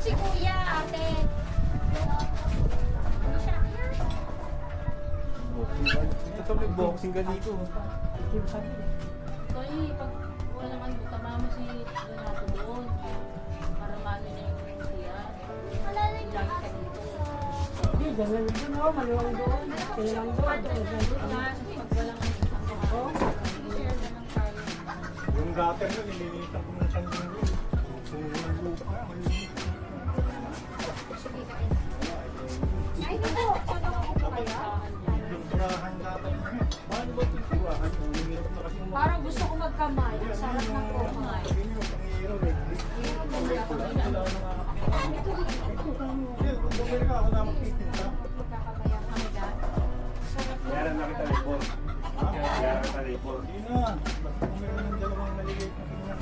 si kuya, ate. Hindi siya akyat. Ito may boxing ka dito. Tony, pag wala kang tama mo si Donato doon. Para maano niya yung siya. Malalim yung Lagi ka dito. Hindi, dahil doon ako, maluwang doon. Kailang doon. Pag walang ako. share na ng tayo. Yung gutter nun, nilinitan ko ng sanding doon. Kung walang lupa, malinis. Sige, kain. Ay, ito po. Saan ako po kaya? Yung turahan gutter na yun. Paano ba ito turahan? Ang hirap na kasi Parang gusto ko magkamay. Sarap ng kumay. Pangihirap eh. Kung bumili ka ako na magtitinda. Magkakamayan kami dyan. Sarap na. Meron na kita report. Meron kita report. Hindi na. Basta kung meron ng dalawang maliliit na tingnan.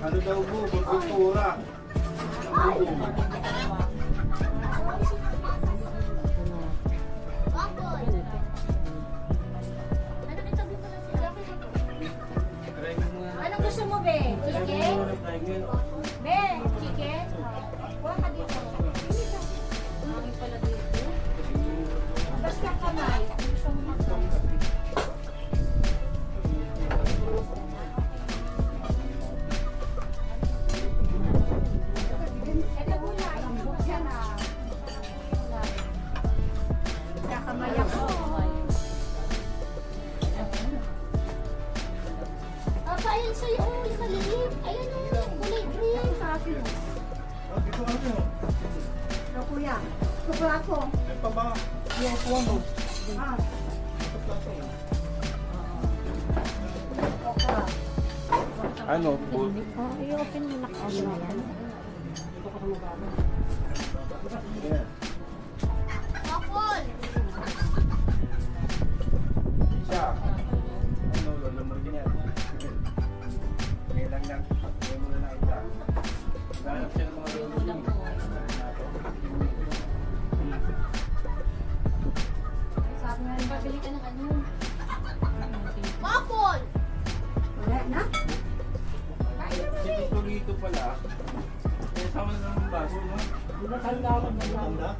Ano daw po? Kultura. Ano kitabi mo na sila? Anong gusto mo, Be? Chicken? Be, chicken? Kuha ka dito. Hangin pala dito. Basta kamay. Kung gusto mo magkamay. Ito gulay. Yan ah. Gulay. Kakamay ako. Apa, ayun sa'yo. Oh, yung maliit. Ayun oh, kulay green. Sa akin. Oh, dito ano? Ito kuya. Ito ko ako. May pa ba? Yung kuwan mo. Ah, Ito plato. okra. Ano? I-open mo na kasi yan. Yeah. Waffle! Isa. Ano, lalamagin yan. Ngayon lang lang. Ngayon mo na nakita. Ganap siya ng mga Yung ulam mo. Sabi nga rin, Pabili ka ng ano. waffle! Wala na? Si Tito pala. Eh, sama na ng bago, no? Di ba tanda ako na lang? Tanda?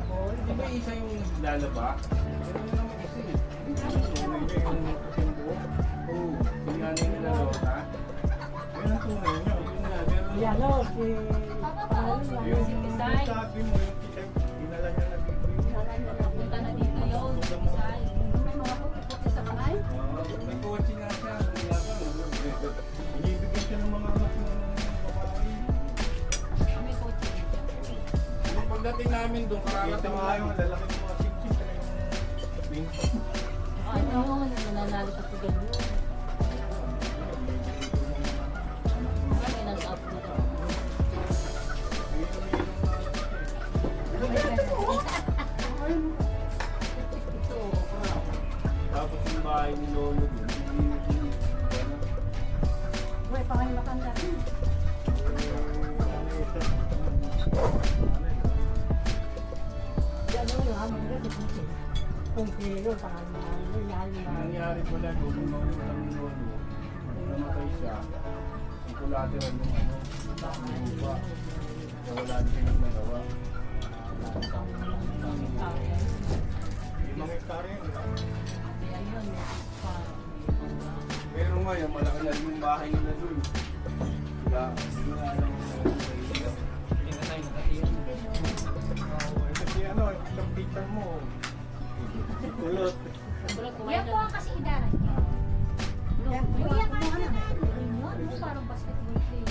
Oo, di ba isa yung lalaba? Pero yun naman isa eh. Tunay niya yung yung buhok. Oo, sinanay nila Lota. Yun ang tunay niya. Yun nga, pero... Yan o, si... Yung Si Pisay. sabi mo, yung kita, dinala niya na bibig. Punta na dito yun. Isay. May mga puputi sa kamay? May kotse nga siya. Kaya pa, Binibigyan siya ng mga anak ng babae. May kotse dito. nung pagdating namin doon, Kita kararating nga yung tayo. lalaki ng mga sip-sip na yung wing. Ano yun? Nananalo sa tugal yun. Ano yun ang up dito? Ito. Tapos yung bahay ni Lolo doon. Uy, pangay matanda. Yan o, yung hamon ka. Kung kilo, pangay matanda. Yan Ang nangyari pala doon, nung nautang ni Lolo, nung namatay siya, yung collateral yung ano, yung lupa. So wala din silang nagawa. Limang hektare yun. Pero ngayon, malaki na rin yung bahay nila doon. Wala, hindi na alam kung ano sa iyo. Hindi na tayo nakatiyan. Kasi ano, isang picture mo, kulot. Yan po ang kasi idaran niya. Yan, Kuya, kumuha kaya na. na. Parang basketball player.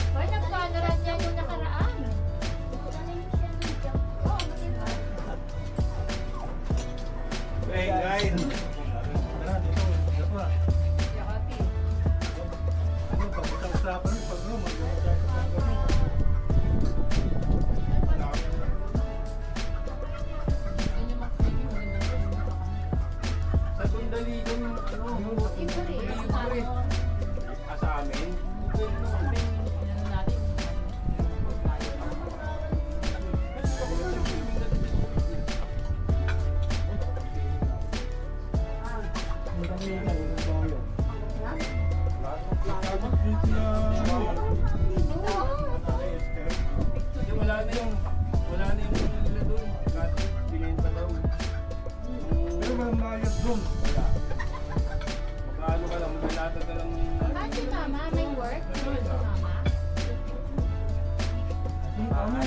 Hoy, nagkanaran niya yung nakaraan. Oo, maganda. Hey guys! Tara, dito. mama, may work. Si mama.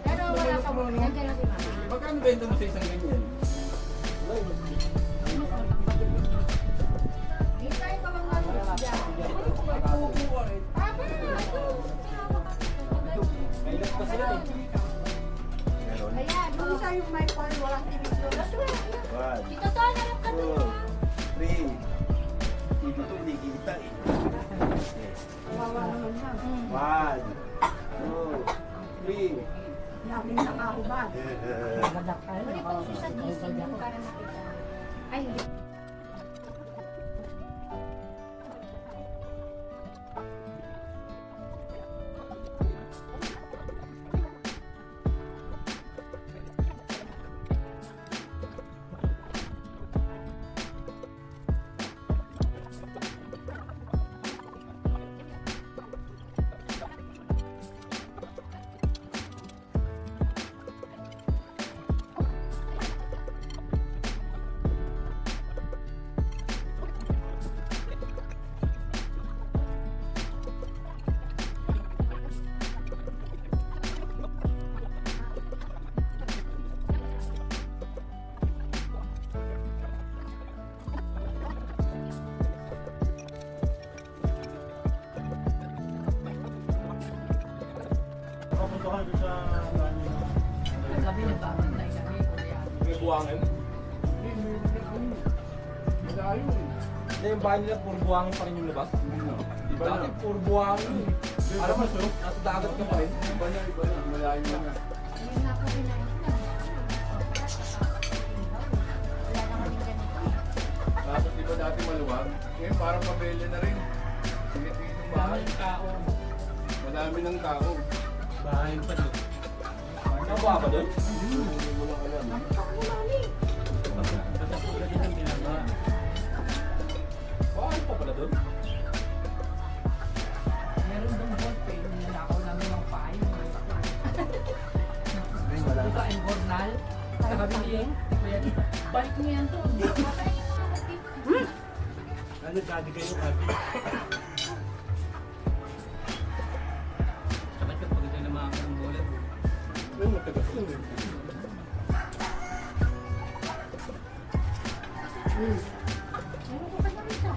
Pero wala pa mo. Nandiyan na si mama. Magkano benta mo sa isang ganyan? Hintay ka bang marunong dyan? Aba, ito. Kailan pa sila eh. Meron. Ayan, Yung isa yung may pan, walang tinitlo. One, Ito to, narap ka to. 2, 3. Dito to, hindi kita eh. Wawa naman yan. 1, 2, 3. Laging nakahubad. Gadak tayo. Uli pa siya sa gising yung para makita. Ay, hindi. Gabi nagbabantay kami, kuya. May buwangin? Malayo eh. Hindi, yung bahay nila, puro buhangin pa rin yung labas. Iba Dati, na. puro buhangin. Alam mo, so, nasa dagat ka pa rin. Iba na, iba na. Malayo na. Ayun nga po kinain. Wala naman yung ganito. Tapos di ba dati maluwag? Ngayon parang pabela na rin. Tingit-tingit yung bahay. Madami ng tao. Bahay pa doon. Nakuha ka doon? Hindi mo lang alam. Bahay pa pala doon? Meron doon boat eh, yung nanakaw namin ng pahay. Ay, wala Ito ang Bornal. Sabi niya, kuya, balik mo yan to. Ano, daddy kayo, daddy? Sakit ka pag ito na mga karanggolan. Ay, matagas yun eh. Meron ko pa na rito.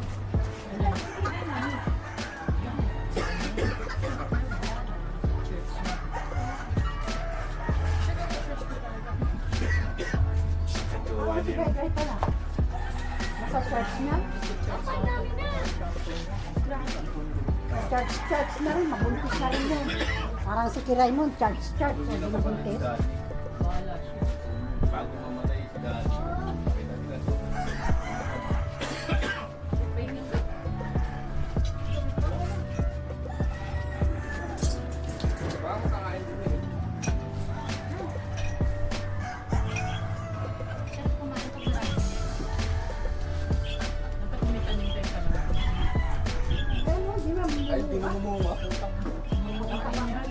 Si Begay pala. Nasa church na. Ang dami na. Church na rin. Mabuntis na rin yun. Parang si Kiraymon, church. Hindi mabuntis. Bahala siya. Bago mamatay si Daddy. Parang kakain din eh. Sarap kumain ko ba? Dapat umitanintay ka na. Pero di ba, Ay, di mo mumuha. Mumutakin yan.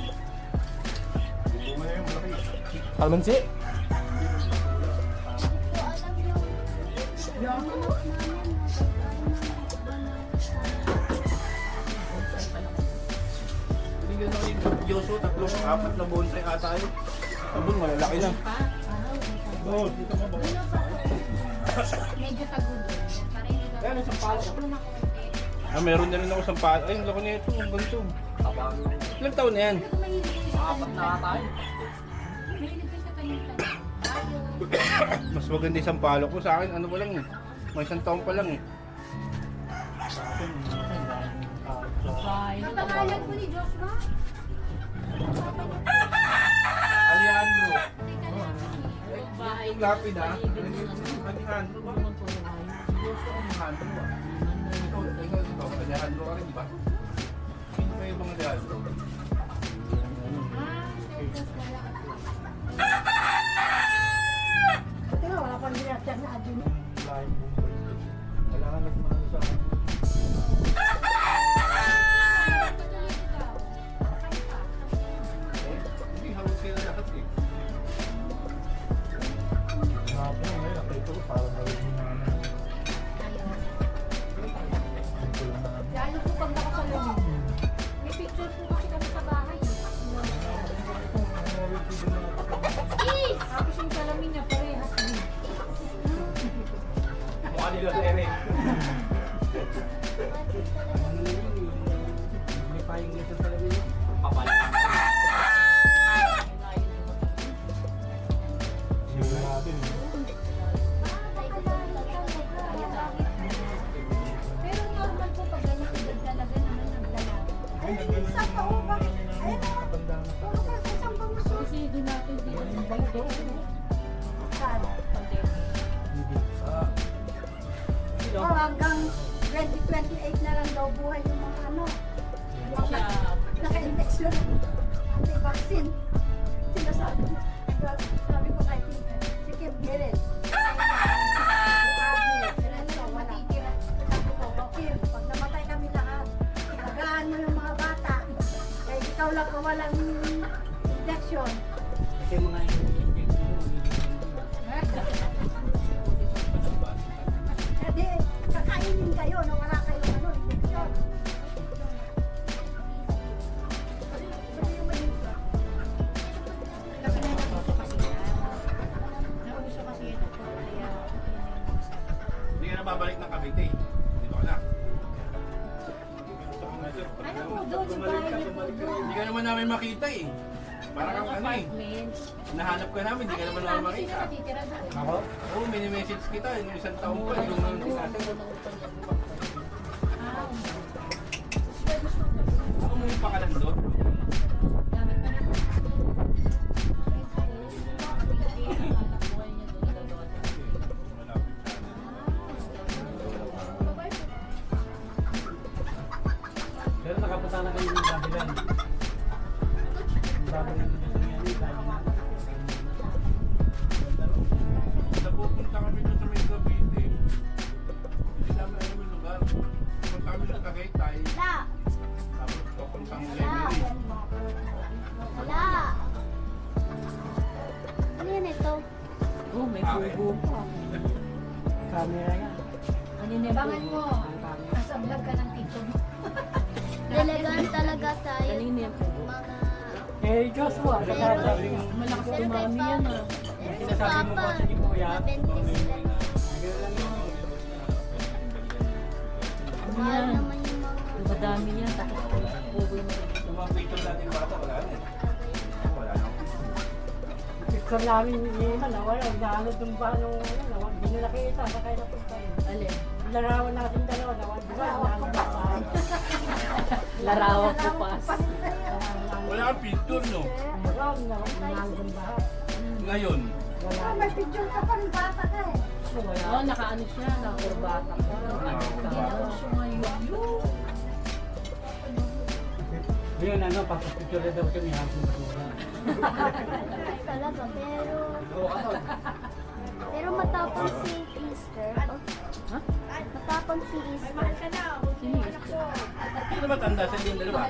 Hindi mo na yung malaki. Kalmansi? Binigyan ako yung Diyoso, tatlong, apat na bonsai ata yun. Abon, malalaki na. Oo, dito mo ba? Medyo tagulo. Parang hindi Yan, isang palo. Ano na konti. Ah, meron na rin ako isang palo. Ay, ang laki na ito, ang ganito. Ilang taon na yan? Ano kung mahilig ka sa Apat na tayo. Mahilig ka sa kanita. Ayaw. Mas maganda isang palo ko sa akin, ano pa lang eh. May isang taon pa lang eh. Bye. Ang pangalan mo ni Joshua? Alejandro. Teka lang. Bye. Yung lapid ah. Alejandro ba? Diyoso Alejandro ah. Ikaw, Alejandro ka rin, di ba? Sino pa yung mga Alejandro? Buti nga, wala pang dinatyan na adyo. Kailangan na sumano sa akin. Hindi, halos kayo na lahat eh. Hapon na ngayon. Kilo sa ere. Hindi pa yung ito talaga yun. Kapal. Siguro natin. Pero normal po pag ganyan edad talaga naman nagdala. Ay, isa pa ho, bakit? Ayun na, puro ka sa isang banguso. Kasi doon natin dito yung baldo. Saan? Oh, hanggang 2028 na lang daw buhay yung mga ano. Siya, Naka-indeksyon. Anti-vaccine. Sinasabi. Sabi ko kay Kim, si Kim Geren. Matitira. Sabi ko, Kim, pag namatay kami lahat, ilagaan mo yung mga bata. Kaya ikaw lang ang walang injection. Kasi mga injection mo, Hindi, kakainin kayo na wala kayong ano, injection. Kasi na nauso kasi yan. Nauso kasi ito po. Kaya Hindi ka na babalik ng Cavite. Dito ka na. ano po doon sa bahay niyo po doon? Hindi ka naman namin makita eh. Parang kang ano eh. apartments. Nahanap ka namin, hindi ka naman namin Sino makita. natitira doon? Ako? Oo, mini-message kita. Yung isang taon pa, yung nang tinatin. Ah, Ako mo yung pakalan doon. gamit ka na po. Hanap buhay niya doon, gagawa niya. Pero nakapunta na kayo ng Babilan. Ang Babilan dito sa yan, lagi na. Napupunta kami doon sa may Cavite. Hindi namin alam yung lugar. Punta kami ng Tagaytay. Tapos papuntang Lemery. Wala. Ano yan ito? Oh, may bubo pa. Camera yan. Ano yun yung Abangan bubo? mo. Nasa vlog ka ng tito mo. Dalagaan talaga tayo. Kanina yung bubo. Mga... Eh, Joshua, sasabi mo. Malakas Pero kay tumami yan ah. Pero si Sinasabi mo Papa, ba si Kuya? mabentes sila. Ganun lang yun. Ano Mahal yan? naman yung mga... Madami yan. Tapos bubo yung Yung mga picture natin bata, wala na eh. Wala na. Picture namin ni Iman, wala. Nahanod ng ba nung ano, hindi na nakita, sakay na punta yun. alin. Larawan natin dalawa, di ba? Nahanod ng ba? Larawak ko pas. Wala kang picture, no? Meron, nahanod ng ba? Ngayon, Wala. May picture ka pa ng bata ka eh. Wala. Oo, nakaano siya, nakakurbata ko. Nauso ngayon. Yun, ano, papapicture na daw kami habang basura. Talaga, pero matapang si Easter. Ha? Matapang si Easter. Sino yun? sino ba tanda sa inyo dalawa?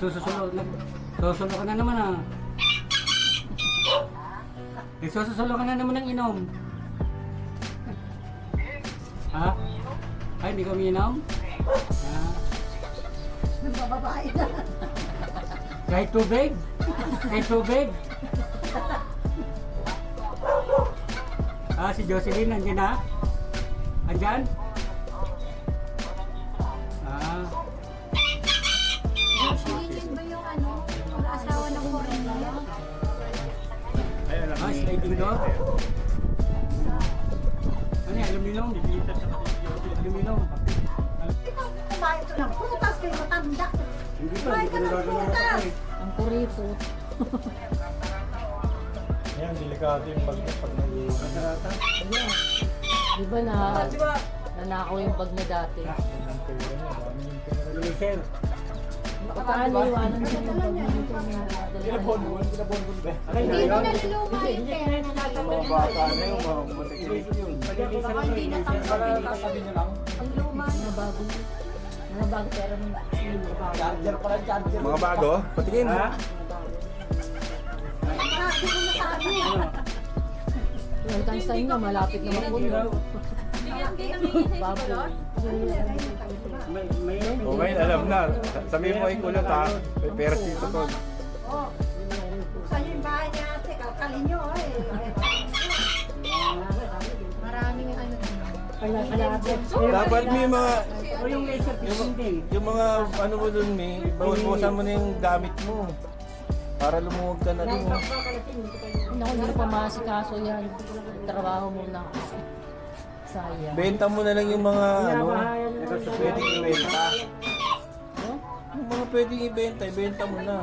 Nagsusulo ka na naman ah. Nagsusulo ka na naman ng inom. Ha? Ay, hindi ka umiinom? Ah. Nagbababae na. Kahit tubig? Kahit tubig? Ah, si Jocelyn nandiyan na? Andyan? Ah. Silin ba yung ano? Yung asawa ng foreigner? Ayun lang. Ah, sliding door? Ano yan? Aluminum? Aluminum. Kumain ito ng prutas kayo matanda. Hindi pa, Kumain hindi ka ko ng nagagawa prutas. eh. Ang kurito. Yan, delikado yung pag nag-iwan. Di ba na nanakaw yung bag niya dati? Sir. Paano iwanan niya yung bag niya dito? Kinabon-bon ba? Hindi mo naliluma yung pera na Mga bata na yung mga matiklik yun. Baka hindi natangkapin. Ang luma. Mga bago. Mga bago pero Mga bago? Patingin. Ha? Hindi ko nasabi. yung tansan nga malapit na mapuno. Bago. O ngayon, alam na. Sabihin mo ay kulot ha. May pera dito to. Oh. Saan yung bahay niya ate? Kalkalin nyo eh. Maraming ano. Dapat may mga, O yung laser fishing din. yung mga ano mo dun, may bawas-bawasan mo na yung gamit mo. Para lumuwag ka na dun. Naku, hindi ko pa masikaso yan. Trabaho muna. Sayang. Benta mo na lang yung mga ano, pwedeng ibenta. Yung mga pwedeng ibenta, ibenta mo na.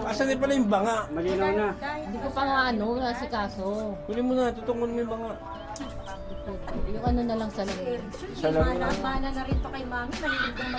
Asan din pala yung banga? Malinaw na. Hindi ko pa nga ano, nasikaso. Kunin mo na, tutungkol mo yung banga. Yung ano na lang sa loob. Sa loob. Mana na rin to kay mami. Malilig ang